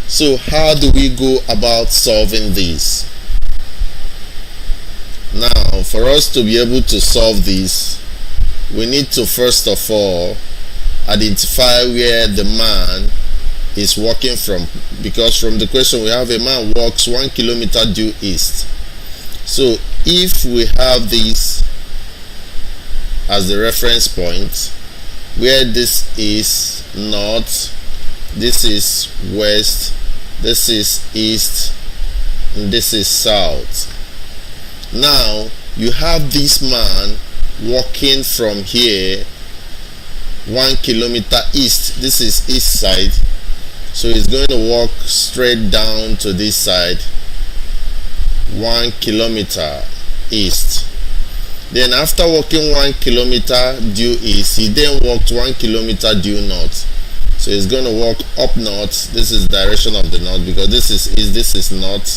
So how do we go about solving this? Now, for us to be able to solve this, we need to first of all identify where the man is walking from, because from the question we have a man walks 1 kilometer due east. So if we have this as the reference point, where this is north, this is west, this is east, and this is south. Now you have this man walking from here 1 kilometer east. This is east side, so he's going to walk straight down to this side 1 kilometer east. Then after walking 1 kilometer due east, he then walked 1 kilometer due north. So he's going to walk up north. This is direction of the north, because this is east, this is north.